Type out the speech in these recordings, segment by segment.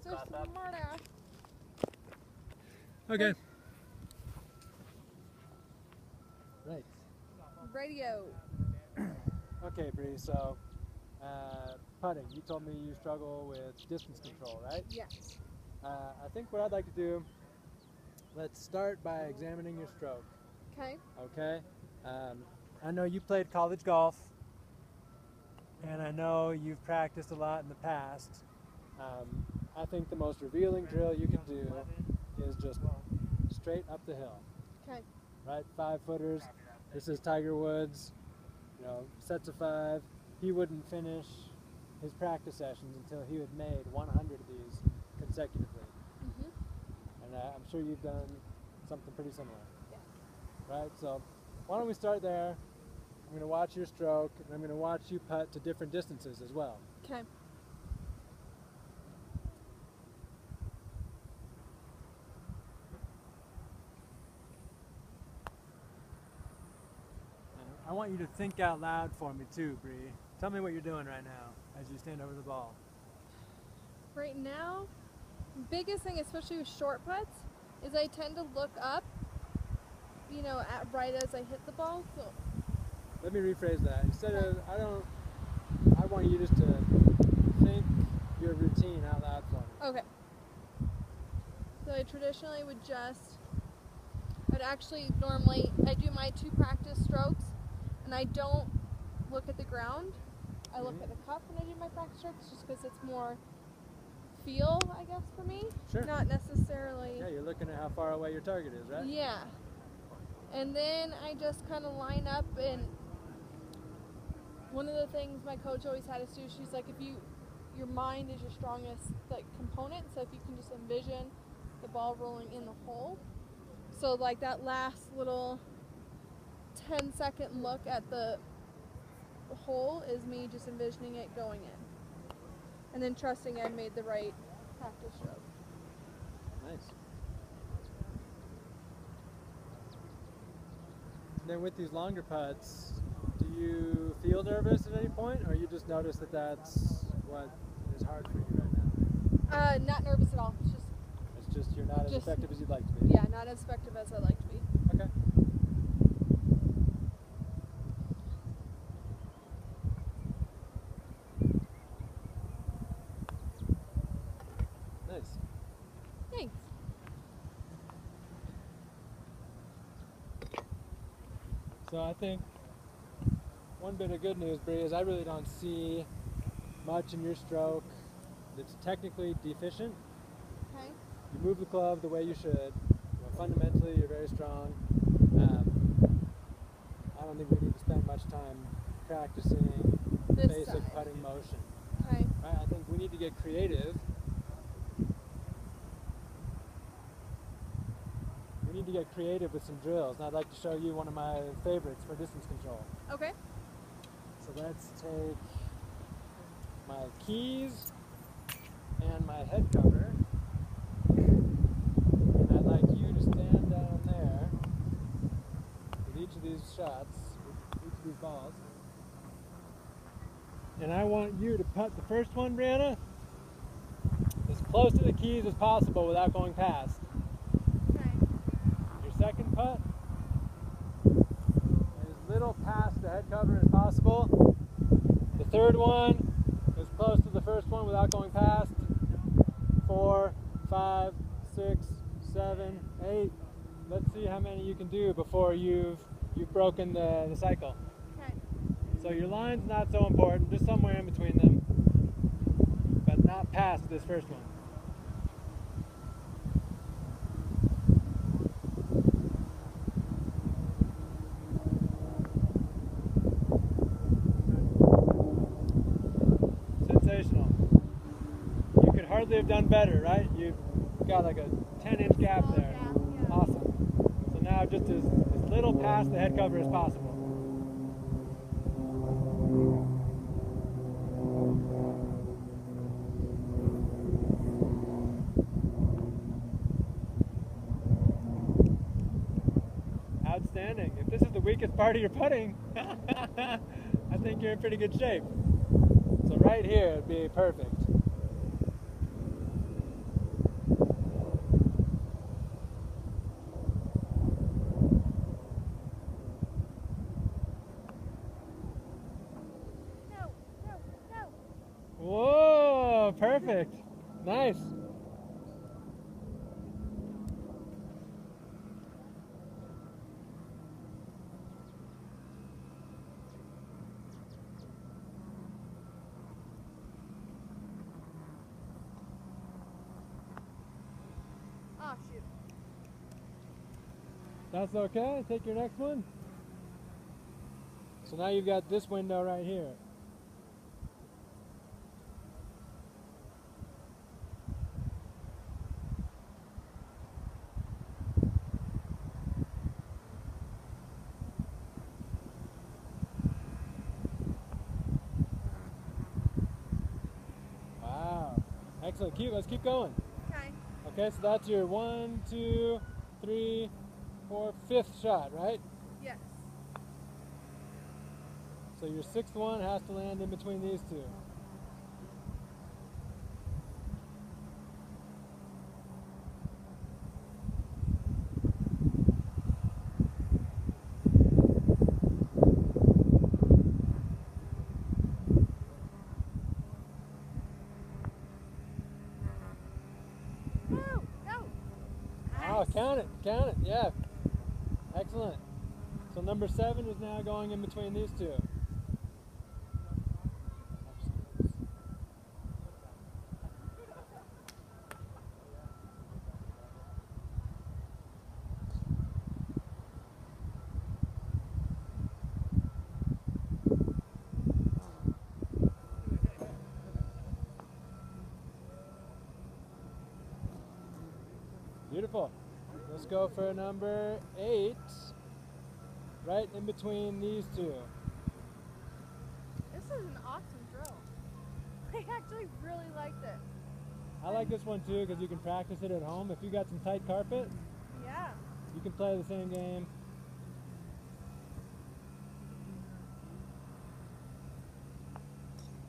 Those are smart ass. Okay. Right. Radio. Okay, Bree, so putting. You told me you struggle with distance control, right? Yes. I think what I'd like to do, let's start by examining your stroke. Okay. Okay? I know you played college golf, and I know you've practiced a lot in the past. I think the most revealing drill you can do is just straight up the hill. Okay. Right? 5-footers. This is Tiger Woods. You know, sets of 5. He wouldn't finish his practice sessions until he had made 100 of these consecutively. Mm-hmm. And I'm sure you've done something pretty similar. Yes. Right? So why don't we start there? I'm going to watch your stroke, and I'm going to watch you putt to different distances as well. Okay. I want you to think out loud for me too, Bree. Tell me what you're doing right now as you stand over the ball. Right now, biggest thing, especially with short putts, is I tend to look up, you know, right as I hit the ball. So let me rephrase that. Instead of, I want you just to think your routine out loud for me. Okay. So I traditionally would I'd actually normally, I do my 2 practice strokes, and I don't look at the ground. I look at the cup when I do my practice strokes, just because it's more feel, I guess, for me. Sure. Not necessarily. Yeah, you're looking at how far away your target is, right? Yeah. And then I just kind of line up, and one of the things my coach always had us do, she's like, your mind is your strongest component, so if you can just envision the ball rolling in the hole. So like that last little 10-second look at the hole is me just envisioning it going in. And then trusting I made the right practice stroke. Nice. And then with these longer putts, do you feel nervous at any point, or you just notice that that's what is hard for you right now? Not nervous at all. It's just you're not as effective as you'd like to be. Yeah, not as effective as I'd like to be. Okay. Nice. Thanks. So I think one bit of good news, Bree, is I really don't see much in your stroke that's technically deficient. Okay. You move the club the way you should. You know, fundamentally, you're very strong. I don't think we need to spend much time practicing basic putting motion. Okay. Right? I think we need to get creative. We need to get creative with some drills, and I'd like to show you one of my favorites for distance control. Okay. So let's take my keys and my head cover, and I'd like you to stand down there with each of these shots, with each of these balls, and I want you to putt the first one, Brianna, as close to the keys as possible without going past. Okay. Your second putt, as little past the head cover as possible. The third one, as close to the first one without going past. 4, 5, 6, 7, 8. Let's see how many you can do before you've broken the cycle. Okay. So your line's not so important, just somewhere in between them, but not past this first one. Sensational. You could hardly have done better, right? You've got like a 10-inch gap there. Yeah. Awesome. So now just as little past the head cover as possible. Outstanding. If this is the weakest part of your putting, I think you're in pretty good shape. So right here would be perfect. Perfect. Nice. Oh shoot. That's okay. Take your next one. So now you've got this window right here. Wow. Excellent. Let's keep going. Okay. Okay, so that's your 1, 2, 3, 4, 5th shot, right? Yes. So your 6th one has to land in between these two. No, no. Oh, count it, yeah. Excellent. So number 7 is now going in between these two. Beautiful. Let's go for number 8, right in between these two. This is an awesome drill. I actually really liked it. I like this one too because you can practice it at home. If you got some tight carpet, Yeah. you can play the same game.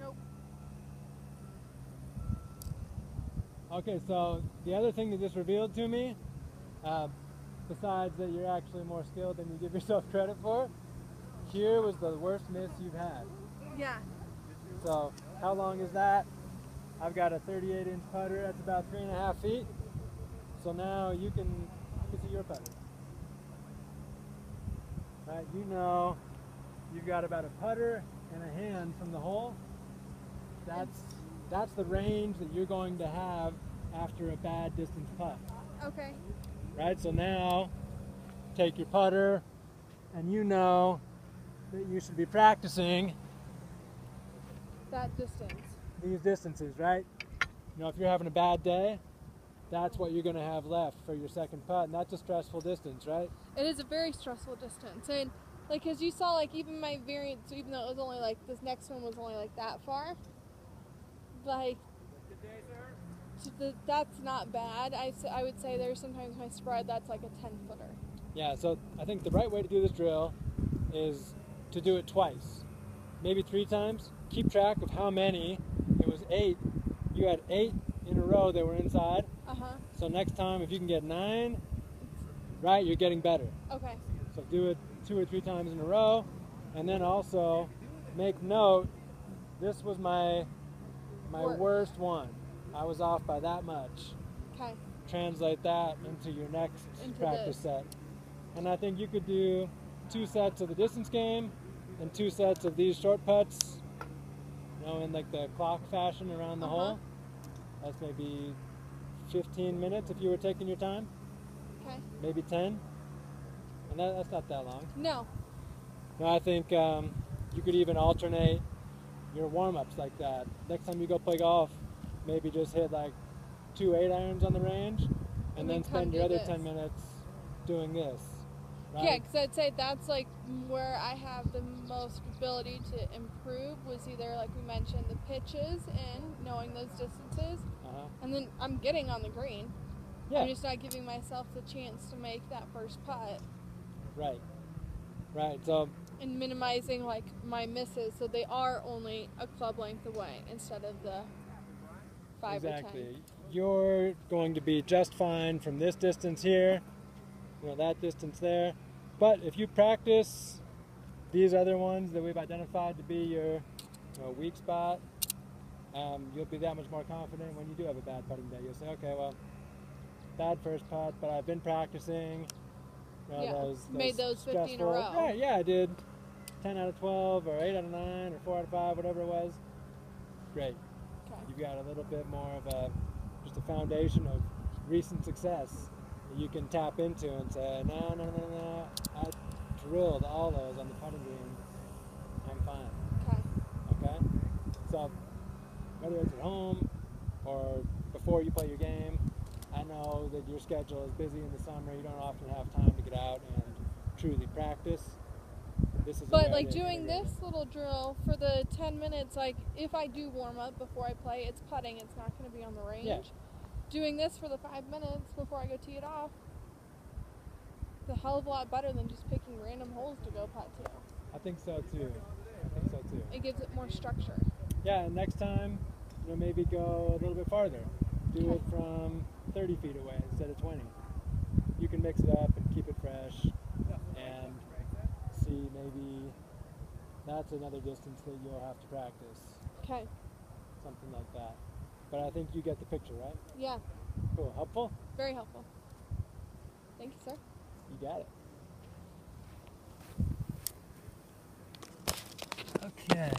Nope. Okay, so the other thing that this revealed to me, besides that you're actually more skilled than you give yourself credit for, here was the worst miss you've had. Yeah. So how long is that? I've got a 38-inch putter. That's about 3.5 feet. So now you can see your putter. Right, you know you've got about a putter and a hand from the hole. That's the range that you're going to have after a bad distance putt. Okay. Right, so now take your putter and you know that you should be practicing That distance. these distances, right? You know, if you're having a bad day, that's what you're going to have left for your second putt, and that's a stressful distance, right? It is a very stressful distance, and like as you saw, like even my variance, even though it was only like this next one was only like that far, like that's not bad. I would say there's sometimes my spread that's like a 10-footer. Yeah, so I think the right way to do this drill is to do it twice, maybe 3 times. Keep track of how many. It was 8. You had 8 in a row that were inside. So next time, if you can get 9, right, you're getting better. Okay. So do it 2 or 3 times in a row, and then also make note. This was my worst one. I was off by that much. Okay. Translate that into your next practice this. set. And I think you could do 2 sets of the distance game and 2 sets of these short putts, you know, in like the clock fashion around the hole. That's maybe 15 minutes if you were taking your time. Okay. Maybe 10. And that's not that long. No. No, I think you could even alternate your warm-ups like that. Next time you go play golf, maybe just hit like 2 8-irons on the range, and then spend your other 10 minutes doing this. Right? Yeah, because I'd say that's like where I have the most ability to improve was either like we mentioned the pitches and knowing those distances, and then I'm getting on the green. Yeah. I'm just not giving myself the chance to make that first putt. Right. Right. So. And minimizing like my misses, so they are only a club length away instead of the 5 or 10. Exactly. You're going to be just fine from this distance here, you know, that distance there. But if you practice these other ones that we've identified to be your weak spot, you'll be that much more confident when you do have a bad putting day. You'll say, okay, well, bad first putt, but I've been practicing. You know, Yeah, made those 50 in a stressful- row. Right, yeah, I did 10 out of 12 or 8 out of 9 or 4 out of 5, whatever it was. Great. Okay. You've got a little bit more of just a foundation of recent success that you can tap into and say, no, I drilled all those on the putting green. I'm fine. Okay. Okay? So, whether it's at home or before you play your game, I know that your schedule is busy in the summer. You don't often have time to get out and truly practice. This is a But way like to doing integrate this little drill for the 10 minutes, like if I do warm up before I play, it's putting, it's not going to be on the range. Yeah. Doing this for the 5 minutes before I go tee it off, it's a hell of a lot better than just picking random holes to go putt to. I think so too. It gives it more structure. Yeah, and next time, maybe go a little bit farther. Do Okay. it from 30 feet away instead of 20. You can mix it up and keep it fresh and see maybe that's another distance that you'll have to practice. Okay. Something like that. But I think you get the picture, right? Yeah. Cool. Helpful? Very helpful. Thank you, sir. You got it. Okay.